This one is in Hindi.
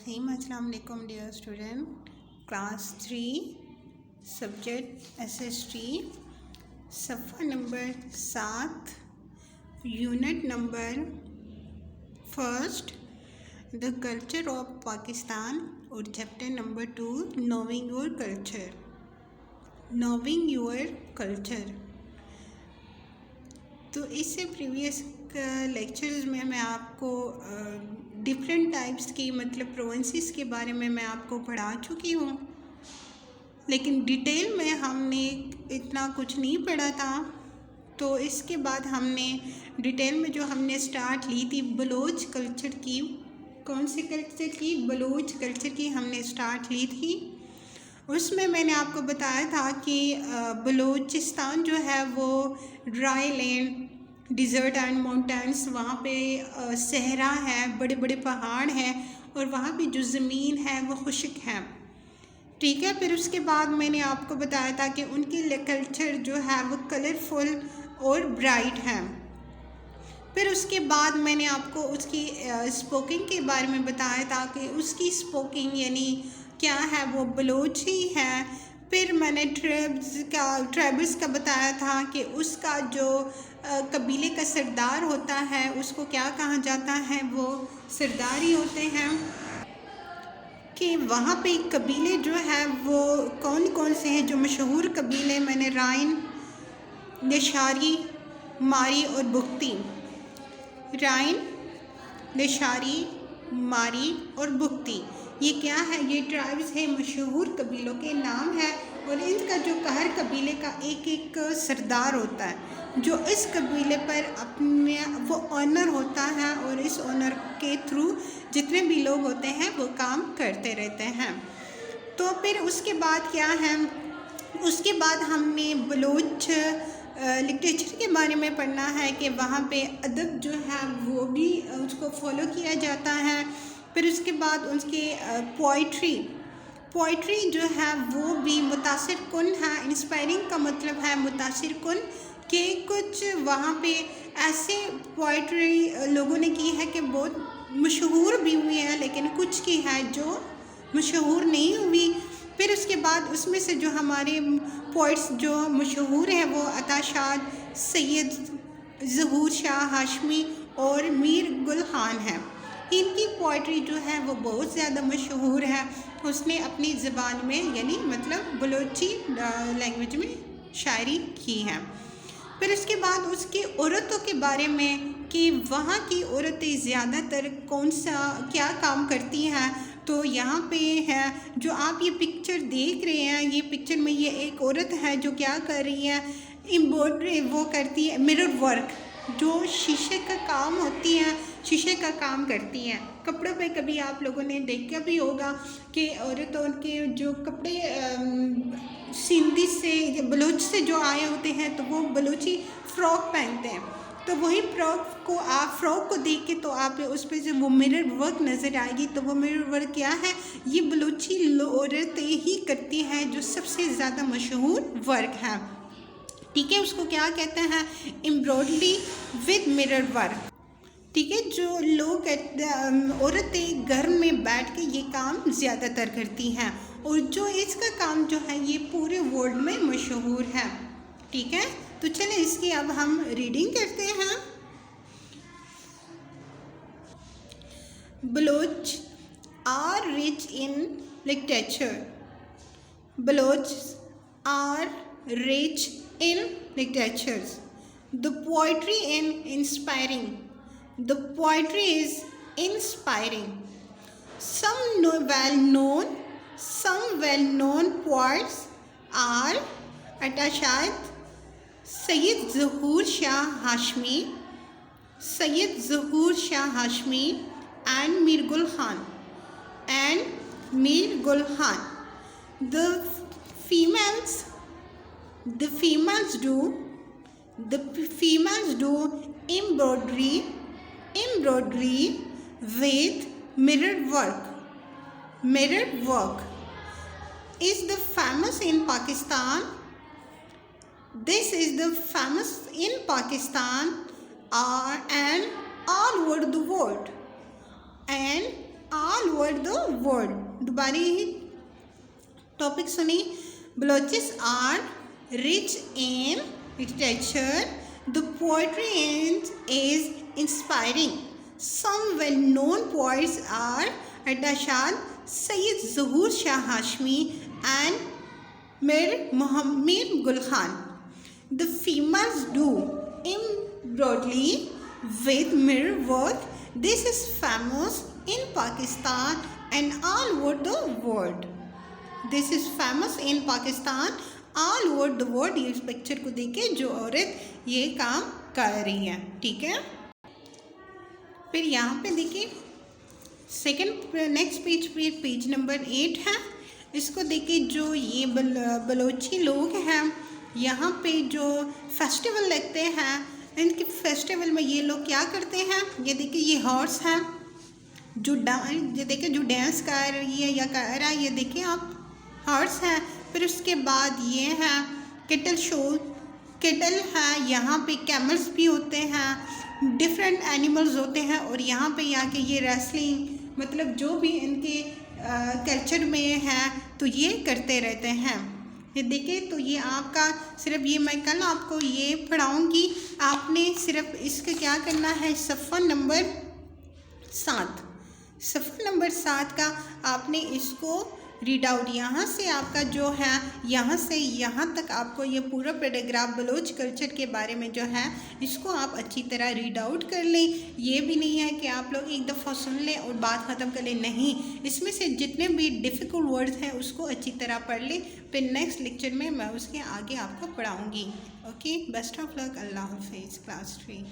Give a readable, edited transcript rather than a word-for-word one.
रहीम। अस्सलाम वालेकुम dear student. Class 3 subject SST, सफ़ा नंबर 7, unit number first, the culture of Pakistan और chapter number 2, knowing your culture. Knowing your culture. तो इससे प्रीवियस लेक्चर्स में मैं आपको डिफरेंट टाइप्स की मतलब प्रोविंसेस के बारे में मैं आपको पढ़ा चुकी हूँ, लेकिन डिटेल में हमने इतना कुछ नहीं पढ़ा था। तो इसके बाद हमने डिटेल में जो हमने स्टार्ट ली थी बलोच कल्चर की, कौन से कल्चर की? बलोच कल्चर की हमने स्टार्ट ली थी। उसमें मैंने आपको बताया था कि बलूचिस्तान जो है वो dry land, desert and mountains, वहाँ पे सहरा है, बड़े बड़े पहाड़ हैं और वहाँ पे जो ज़मीन है वो खुश्क है। ठीक है। फिर उसके बाद मैंने आपको बताया था कि उनकी कल्चर जो है वो कलरफुल और ब्राइट है। फिर उसके बाद मैंने आपको उसकी स्पोकिंग के बारे में बताया था कि उसकी स्पोकिंग यानी क्या है, वो बलोची है। फिर मैंने ट्राइब्स का बताया था कि उसका जो कबीले का सरदार होता है उसको क्या कहा जाता है, वो सरदार ही होते हैं। कि वहाँ पे कबीले जो है वो कौन कौन से हैं, जो मशहूर कबीले मैंने राइन, नेशारी, मारी और बुख्ती। राइन, नेशारी, मारी और बुख्ती, ये क्या है? ये ट्राइब्स है, मशहूर कबीलों के नाम है। और इनका जो हर कबीले का एक एक सरदार होता है जो इस कबीले पर अपने वो ऑनर होता है और इस ऑनर के थ्रू जितने भी लोग होते हैं वो काम करते रहते हैं। तो फिर उसके बाद क्या है, उसके बाद हमने बलोच लिटरेचर के बारे में पढ़ना है कि वहाँ पे अदब जो है वो भी उसको फॉलो किया जाता है। फिर उसके बाद उसके पोइट्री जो है वो भी मुतासिर कुन है। इंस्पायरिंग का मतलब है मुतासिर कुन, कि कुछ वहाँ पे ऐसे पोइट्री लोगों ने की है कि बहुत मशहूर भी हुई है, लेकिन कुछ की है जो मशहूर नहीं हुई। फिर उसके बाद उसमें से जो हमारे पोइट्स जो मशहूर हैं वो अता शाद, सैयद ज़हूर शाह हाशमी और मीर गुल खान हैं। इनकी पोइट्री जो है वो बहुत ज़्यादा मशहूर है। उसने अपनी ज़बान में यानी मतलब बलोची लैंग्वेज में शायरी की है। फिर उसके बाद उसकी औरतों के बारे में कि वहाँ की औरतें ज़्यादातर कौन सा क्या काम करती हैं। तो यहाँ पे है जो आप ये पिक्चर देख रहे हैं, ये पिक्चर में ये एक औरत है जो क्या कर रही है, एम्ब्रॉयडरी वो करती है, मिरर वर्क जो शीशे का काम होती है, शीशे का काम करती हैं। कपड़ों पे कभी आप लोगों ने देखा भी होगा कि औरतों के जो कपड़े सिंधी से बलूच से जो आए होते हैं तो वो बलूची फ़्रॉक पहनते हैं। तो वही फ्रॉक को देख के तो आप उस पर जो वो मिरर वर्क नज़र आएगी, तो वो मिरर वर्क क्या है, ये बलूची औरतें ही करती हैं, जो सबसे ज़्यादा मशहूर वर्क है। ठीक है, उसको क्या कहते हैं, एम्ब्रॉयडरी विद मिरर वर्क। ठीक है, जो लोग औरतें घर में बैठ के ये काम ज़्यादातर करती हैं और जो इसका काम जो है ये पूरे वर्ल्ड में मशहूर है। ठीक है, तो चलें इसकी अब हम रीडिंग करते हैं। Baloch are rich in literature. Baloch are rich in literatures. The poetry is inspiring. Some well-known poets are Ata Shad, Sayyid Zahur Shah Hashmi and Mir Gul Khan. The females do embroidery with mirror work. Mirror work is the famous in Pakistan. This is the famous in Pakistan and all over the world. And all over the world. दोबारा यही टॉपिक सुनी। Balochis are rich in literature, the poetry is inspiring. Some well known poets are Atta Shad, Syed Zahoor Shah Hashmi and Mir Gul Khan. The females do embroidery with mirror work. This is famous in Pakistan and all over the world. This is famous in Pakistan all over the world. ये इस पिक्चर को देखिए, जो औरत ये काम कर रही है, ठीक है। फिर यहाँ पे देखिए सेकंड नेक्स्ट पेज पे पेज नंबर 8 है। इसको देखिए, जो ये बलोची लोग हैं, यहाँ पे जो फेस्टिवल लगते हैं, इनके फेस्टिवल में ये लोग क्या करते हैं, ये देखिए ये हॉर्स हैं जो ये देखिए जो डांस कर रही है या कर रहा है, ये देखिए आप हॉर्स हैं। फिर उसके बाद ये हैं केटल शो, केटल है, यहाँ पे कैमल्स भी होते हैं, डिफरेंट एनिमल्स होते हैं। और यहाँ पे आके ये रेसलिंग, मतलब जो भी इनके कल्चर में है तो ये करते रहते हैं। ये देखिए, तो ये आपका सिर्फ ये मैं कल आपको ये पढ़ाऊँगी, आपने सिर्फ इसका क्या करना है, सफ़ा नंबर 7 का आपने इसको रीड आउट, यहाँ से आपका जो है यहाँ से यहाँ तक आपको ये पूरा पैराग्राफ बलोच कल्चर के बारे में जो है इसको आप अच्छी तरह रीड आउट कर लें। ये भी नहीं है कि आप लोग एक दफ़ा सुन लें और बात ख़त्म कर लें, नहीं, इसमें से जितने भी डिफ़िकल्ट वर्ड्स हैं उसको अच्छी तरह पढ़ लें। फिर नेक्स्ट लेक्चर में मैं उसके आगे आपको पढ़ाऊँगी। ओके, बेस्ट ऑफ लक, अल्लाह हाफिज़, क्लास 3।